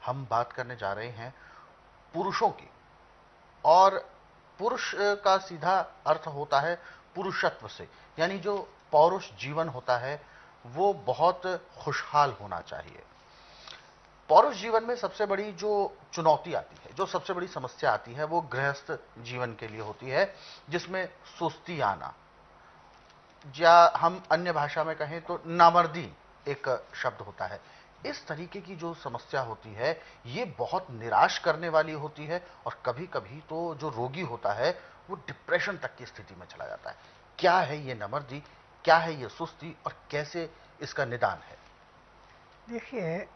हम बात करने जा रहे हैं पुरुषों की। और पुरुष का सीधा अर्थ होता है पुरुषत्व से, यानी जो पौरुष जीवन होता है वो बहुत खुशहाल होना चाहिए। पौरुष जीवन में सबसे बड़ी जो चुनौती आती है, जो सबसे बड़ी समस्या आती है, वो गृहस्थ जीवन के लिए होती है, जिसमें सुस्ती आना, या हम अन्य भाषा में कहें तो नामर्दी एक शब्द होता है। इस तरीके की जो समस्या होती है ये बहुत निराश करने वाली होती है, और कभी कभी तो जो रोगी होता है वो डिप्रेशन तक की स्थिति में चला जाता है। क्या है ये नामर्दी, क्या है ये सुस्ती, और कैसे इसका निदान है? देखिए,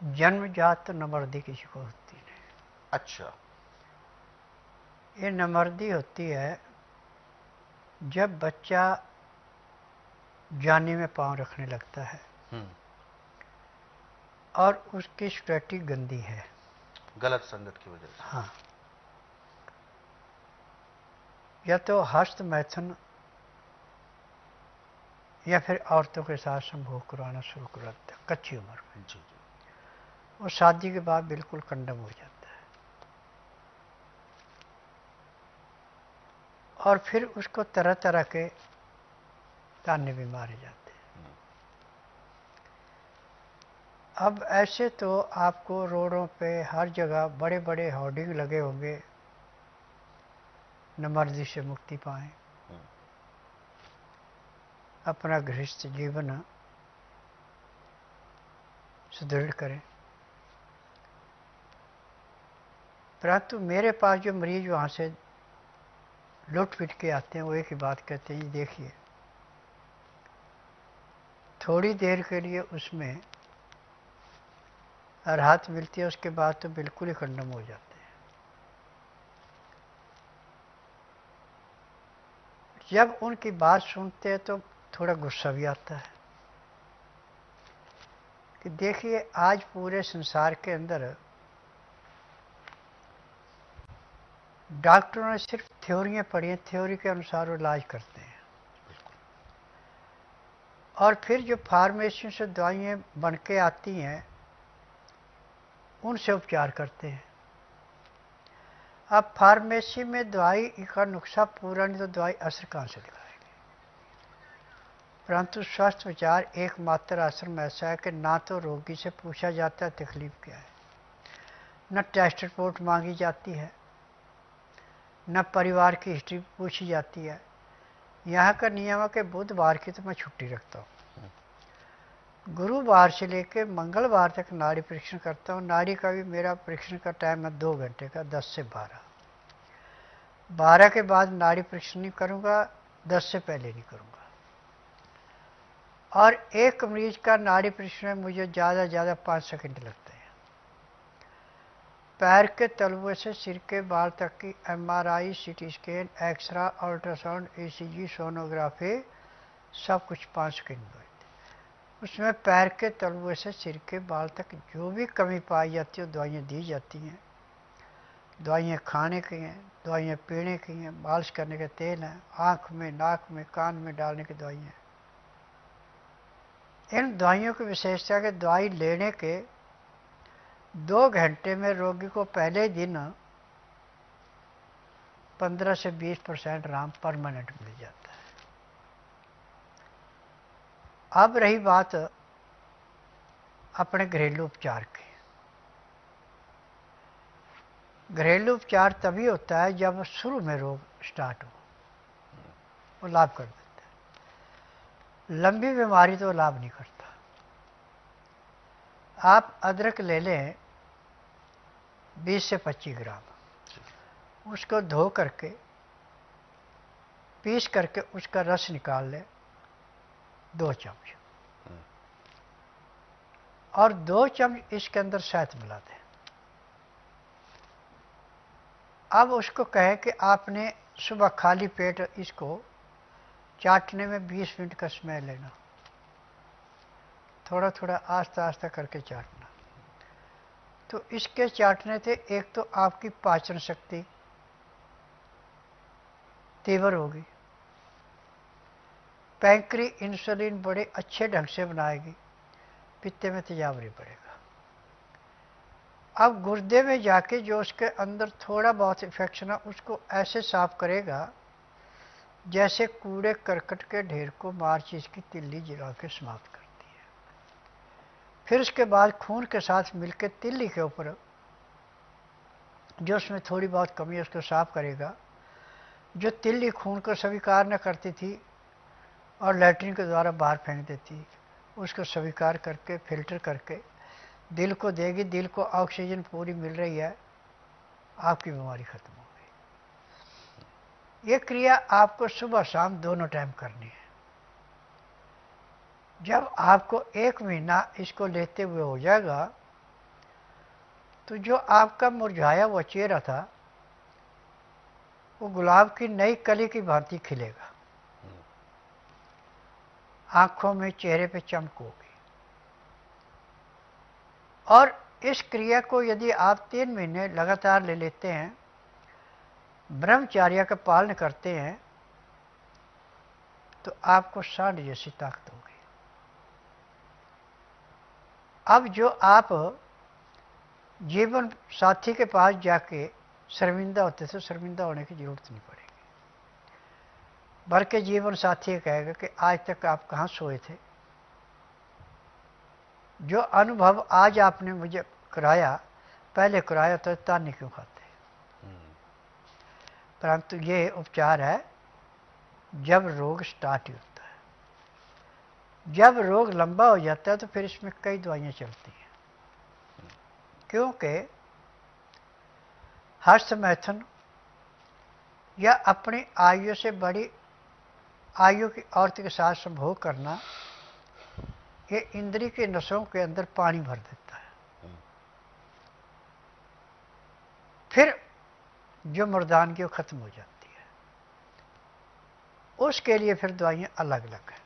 जन्मजात तो नमर्दी किसी को होती नहीं। अच्छा। ये नमर्दी होती है जब बच्चा जाने में पांव रखने लगता है और उसकी स्ट्रेटजी गंदी है, गलत संगत की वजह से। हाँ, या तो हस्त मैथुन या फिर औरतों के साथ संभोग करवाना शुरू कर देता है कच्ची उम्र में। जी जी। वो शादी के बाद बिल्कुल कंडम हो जाता है, और फिर उसको तरह तरह के ताने भी मारे जाते हैं। अब ऐसे तो आपको रोडों पे हर जगह बड़े बड़े होर्डिंग लगे होंगे, नामर्दी से मुक्ति पाएं, अपना गृहस्थ जीवन सुदृढ़ करें। परंतु मेरे पास जो मरीज वहाँ से लुट पिट के आते हैं वो एक ही बात कहते हैं, देखिए थोड़ी देर के लिए उसमें राहत मिलती है, उसके बाद तो बिल्कुल ही खंडम हो जाते हैं। जब उनकी बात सुनते हैं तो थोड़ा गुस्सा भी आता है कि देखिए आज पूरे संसार के अंदर डॉक्टरों ने सिर्फ थ्योरियाँ पढ़ी हैं, थ्योरी के अनुसार वो इलाज करते हैं, और फिर जो फार्मेसी से दवाइयाँ बन के आती हैं उनसे उपचार करते हैं। अब फार्मेसी में दवाई का नुस्खा पूरा नहीं तो दवाई असर कहाँ से दिखाएगी। परंतु स्वस्थ विचार एकमात्र आश्रम ऐसा है कि ना तो रोगी से पूछा जाता है तकलीफ क्या है, न टेस्ट रिपोर्ट मांगी जाती है, न परिवार की हिस्ट्री पूछी जाती है। यहाँ का नियम है कि बुधवार की तो मैं छुट्टी रखता हूँ, गुरुवार से लेकर मंगलवार तक नाड़ी परीक्षण करता हूँ। नाड़ी का भी मेरा परीक्षण का टाइम है 2 घंटे का, 10 से 12। 12 के बाद नाड़ी परीक्षण नहीं करूँगा, 10 से पहले नहीं करूँगा। और एक मरीज का नाड़ी परीक्षण में मुझे ज़्यादा 5 सेकंड लगते हैं। पैर के तलवे से सिर के बाल तक की MRI, CT scan, x ray, ultrasound, ECG, sonography सब कुछ 5 सेकंड में होती है। उसमें पैर के तलवे से सिर के बाल तक जो भी कमी पाई जाती है दवाइयाँ दी जाती हैं। दवाइयाँ खाने की हैं, दवाइयाँ पीने की हैं, मालिश करने के तेल हैं, आँख में, नाक में, कान में डालने की दवाइयाँ। इन दवाइयों की विशेषता के दवाई लेने के 2 घंटे में रोगी को पहले दिन 15 से 20% आराम परमानेंट मिल जाता है। अब रही बात अपने घरेलू उपचार की। घरेलू उपचार तभी होता है जब शुरू में रोग स्टार्ट हो, वो लाभ कर देता है। लंबी बीमारी तो लाभ नहीं करता। आप अदरक ले लें 20 से 25 ग्राम, उसको धो करके पीस करके उसका रस निकाल लें 2 चम्मच, और 2 चम्मच इसके अंदर शहद मिला दें। अब उसको कहें कि आपने सुबह खाली पेट इसको चाटने में 20 मिनट का समय लेना, थोड़ा थोड़ा आस्ता आस्ता करके चाटना। तो इसके चाटने से एक तो आपकी पाचन शक्ति तीव्र होगी, पैंक्री इंसुलिन बड़े अच्छे ढंग से बनाएगी, पित्ते में तेजाब नहीं पड़ेगा। अब गुर्दे में जाके जो उसके अंदर थोड़ा बहुत इन्फेक्शन है उसको ऐसे साफ करेगा जैसे कूड़े करकट के ढेर को माचिस की तिल्ली जला के समाप्त करती है। फिर उसके बाद खून के साथ मिलकर तिल्ली के ऊपर जो उसमें थोड़ी बहुत कमी है उसको साफ करेगा। जो तिल्ली खून को स्वीकार न करती थी और लैट्रिन के द्वारा बाहर फेंक देती, उसको स्वीकार करके फिल्टर करके दिल को देगी। दिल को ऑक्सीजन पूरी मिल रही है, आपकी बीमारी खत्म हो गई। ये क्रिया आपको सुबह शाम दोनों टाइम करनी है। जब आपको 1 महीना इसको लेते हुए हो जाएगा तो जो आपका मुरझाया हुआ चेहरा था वो गुलाब की नई कली की भांति खिलेगा। आंखों में, चेहरे पे चमक होगी। और इस क्रिया को यदि आप 3 महीने लगातार ले लेते हैं, ब्रह्मचर्य का पालन करते हैं, तो आपको सांड जैसी ताकत होगी। अब जो आप जीवन साथी के पास जाके शर्मिंदा होते थे, शर्मिंदा होने की जरूरत नहीं पड़ेगी। बल्कि जीवन साथी कहेगा कि आज तक आप कहाँ सोए थे, जो अनुभव आज आपने मुझे कराया, पहले कराया तो ताने क्यों खाते। परंतु ये उपचार है जब रोग स्टार्ट होता है। जब रोग लंबा हो जाता है तो फिर इसमें कई दवाइयाँ चलती हैं, क्योंकि हस्तमैथुन या अपनी आयु से बड़ी आयु की औरत के साथ संभोग करना, ये इंद्रिय के नसों के अंदर पानी भर देता है। फिर जो मर्दानगी वो खत्म हो जाती है। उसके लिए फिर दवाइयाँ अलग अलग हैं।